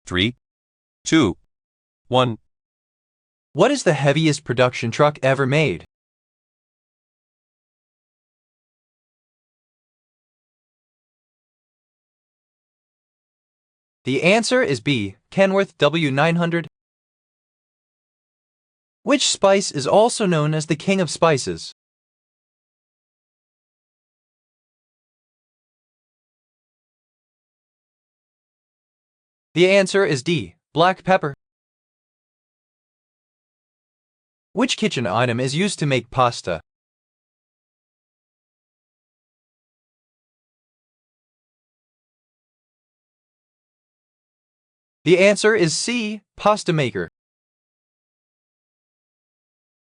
3, 2, 1. What is the heaviest production truck ever made? The answer is B. Kenworth W900. Which spice is also known as the king of spices? The answer is D. Black pepper. Which kitchen item is used to make pasta? The answer is C. Pasta maker.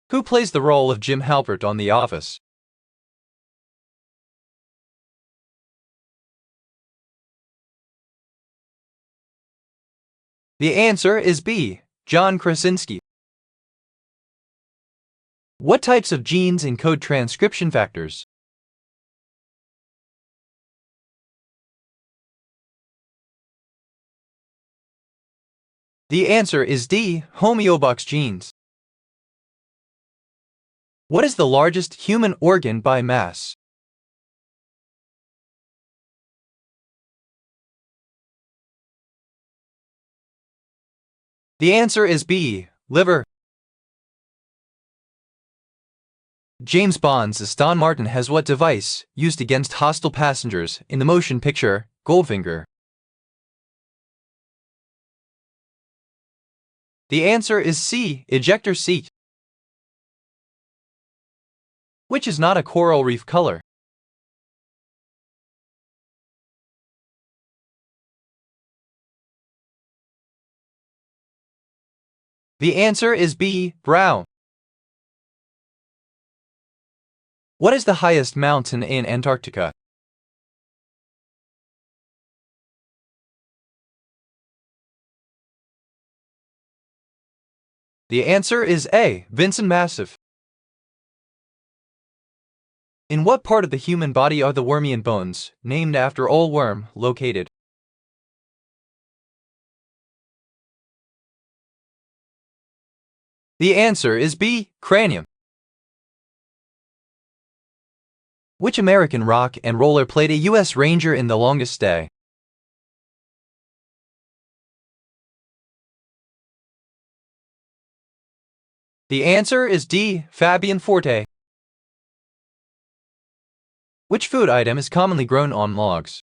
Who plays the role of Jim Halpert on The Office? The answer is B. John Krasinski. What types of genes encode transcription factors? The answer is D. Homeobox genes. What is the largest human organ by mass? The answer is B. Liver. James Bond's Aston Martin has what device used against hostile passengers in the motion picture Goldfinger? The answer is C. Ejector seat. Which is not a coral reef color? The answer is B. Brown. What is the highest mountain in Antarctica? The answer is A. Vinson Massif. In what part of the human body are the Wormian bones, named after Ole Worm, located? The answer is B. Cranium. Which American rock and roller played a U.S. Ranger in The Longest Day? The answer is D. Fabian Forte. Which food item is commonly grown on logs?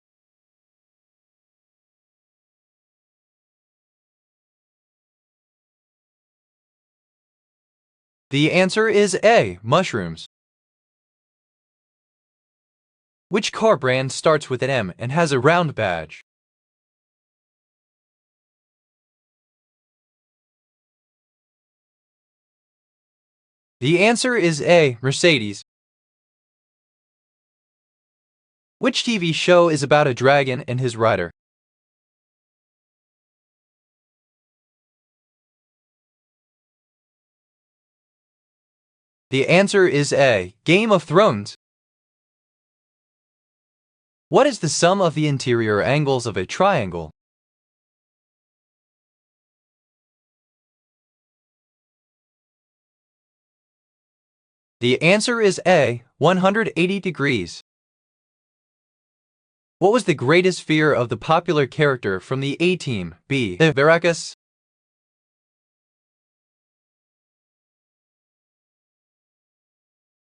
The answer is A. Mushrooms. Which car brand starts with an M and has a round badge? The answer is A. Mercedes. Which TV show is about a dragon and his rider? The answer is A. Game of Thrones. What is the sum of the interior angles of a triangle? The answer is A. 180 degrees. What was the greatest fear of the popular character from the A-Team? B. The Veracruz.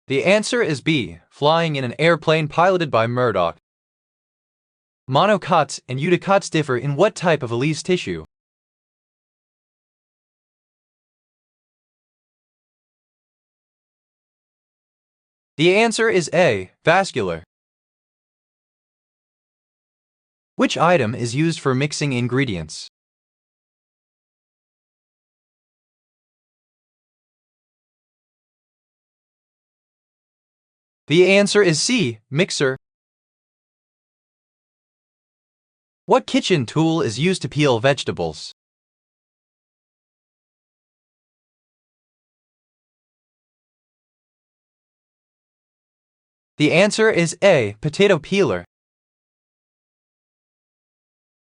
The answer is B. Flying in an airplane piloted by Murdoch. Monocots and eudicots differ in what type of Elise tissue? The answer is A. Vascular. Which item is used for mixing ingredients? The answer is C. Mixer. What kitchen tool is used to peel vegetables? The answer is A. Potato peeler.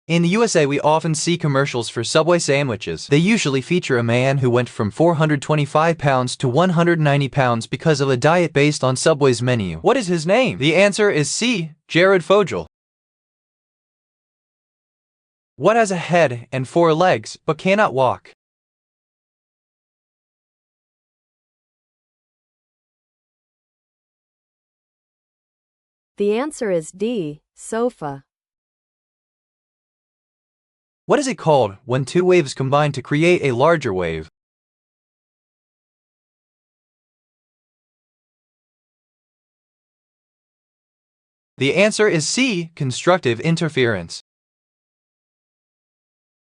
In the USA, we often see commercials for Subway sandwiches. They usually feature a man who went from 425 pounds to 190 pounds because of a diet based on Subway's menu. What is his name? The answer is C. Jared Fogel. What has a head and 4 legs but cannot walk? The answer is D. Sofa. What is it called when 2 waves combine to create a larger wave? The answer is C. Constructive interference.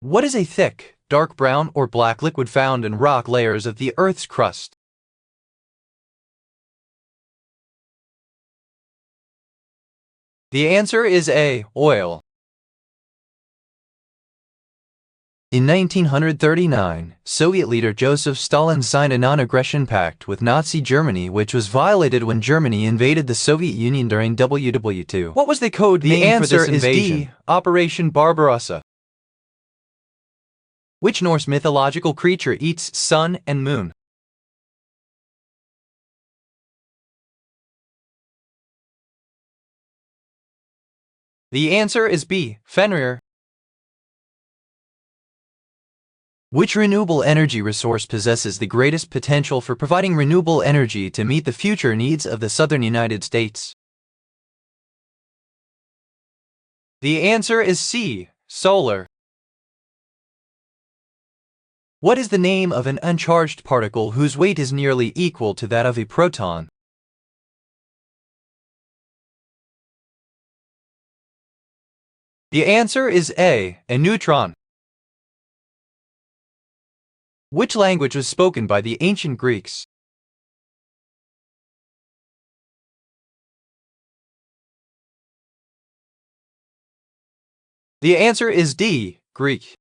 What is a thick, dark brown or black liquid found in rock layers of the Earth's crust? The answer is A. Oil. In 1939, Soviet leader Joseph Stalin signed a non-aggression pact with Nazi Germany, which was violated when Germany invaded the Soviet Union during WW II. What was the code name for this invasion? The answer is D. Operation Barbarossa. Which Norse mythological creature eats sun and moon? The answer is B. Fenrir. Which renewable energy resource possesses the greatest potential for providing renewable energy to meet the future needs of the southern United States? The answer is C. Solar. What is the name of an uncharged particle whose weight is nearly equal to that of a proton? The answer is A. neutron. Which language was spoken by the ancient Greeks? The answer is D. Greek.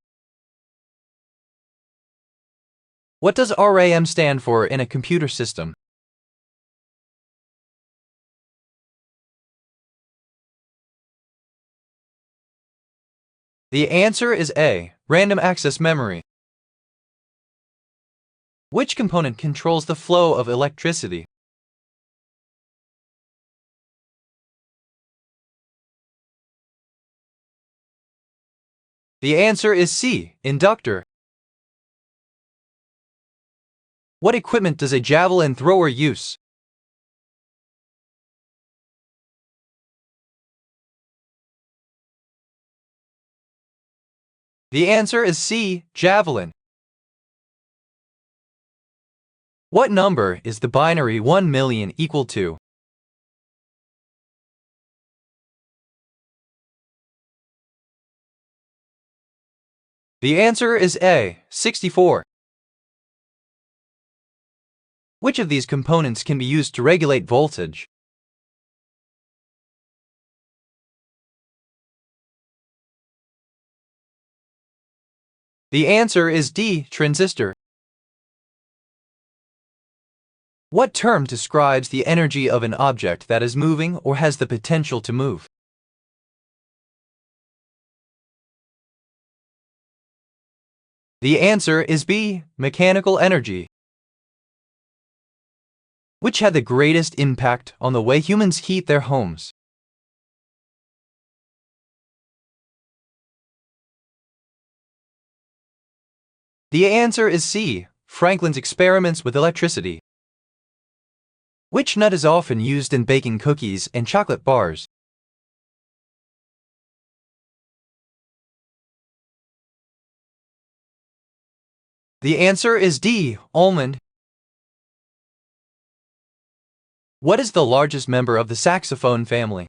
What does RAM stand for in a computer system? The answer is A. Random access memory. Which component controls the flow of electricity? The answer is C. Inductor. What equipment does a javelin thrower use? The answer is C. Javelin. What number is the binary 1 million equal to? The answer is A. 64. Which of these components can be used to regulate voltage? The answer is D. Transistor. What term describes the energy of an object that is moving or has the potential to move? The answer is B. Mechanical energy. Which had the greatest impact on the way humans heat their homes? The answer is C. Franklin's experiments with electricity. Which nut is often used in baking cookies and chocolate bars? The answer is D. Almond. What is the largest member of the saxophone family?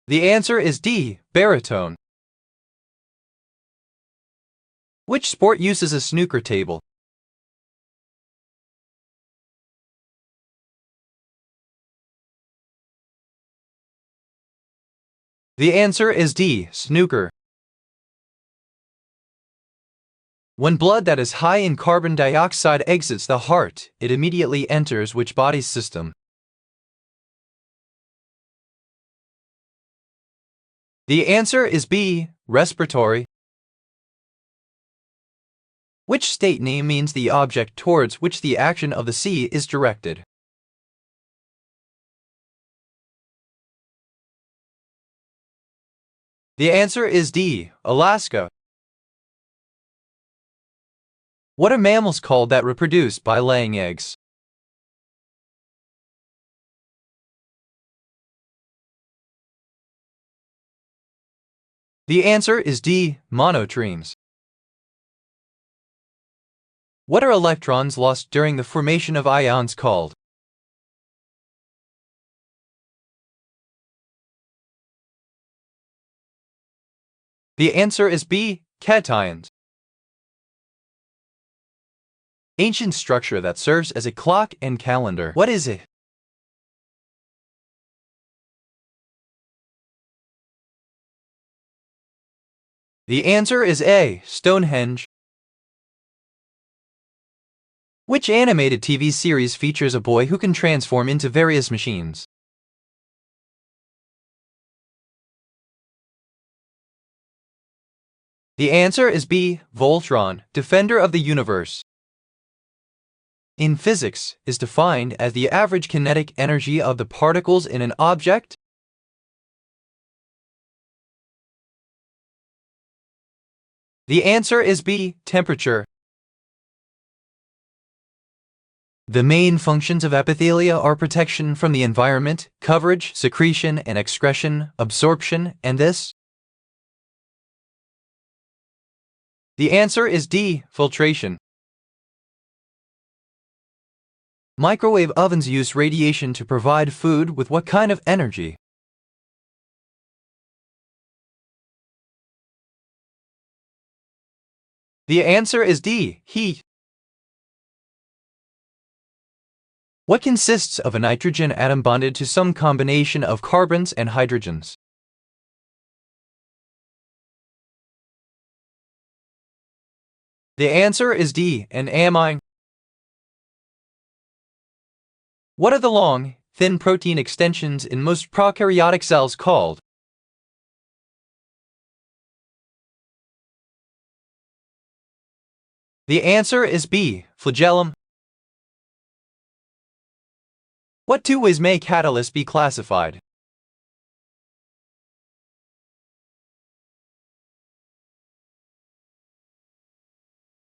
The answer is D. Baritone. Which sport uses a snooker table? The answer is D. Snooker. When blood that is high in carbon dioxide exits the heart, it immediately enters which body's system? The answer is B, respiratory. Which state name means the object towards which the action of the sea is directed? The answer is D, Alaska. What are mammals called that reproduce by laying eggs? The answer is D, monotremes. What are electrons lost during the formation of ions called? The answer is B, cations. Ancient structure that serves as a clock and calendar. What is it? The answer is A, Stonehenge. Which animated TV series features a boy who can transform into various machines? The answer is B, Voltron, Defender of the Universe. In physics, is defined as the average kinetic energy of the particles in an object. The answer is B, temperature. The main functions of epithelia are protection from the environment, coverage, secretion and excretion, absorption, and this. The answer is D, filtration. Microwave ovens use radiation to provide food with what kind of energy? The answer is D, heat. What consists of a nitrogen atom bonded to some combination of carbons and hydrogens? The answer is D, an amine. What are the long, thin protein extensions in most prokaryotic cells called? The answer is B, flagellum. What two ways may catalysts be classified?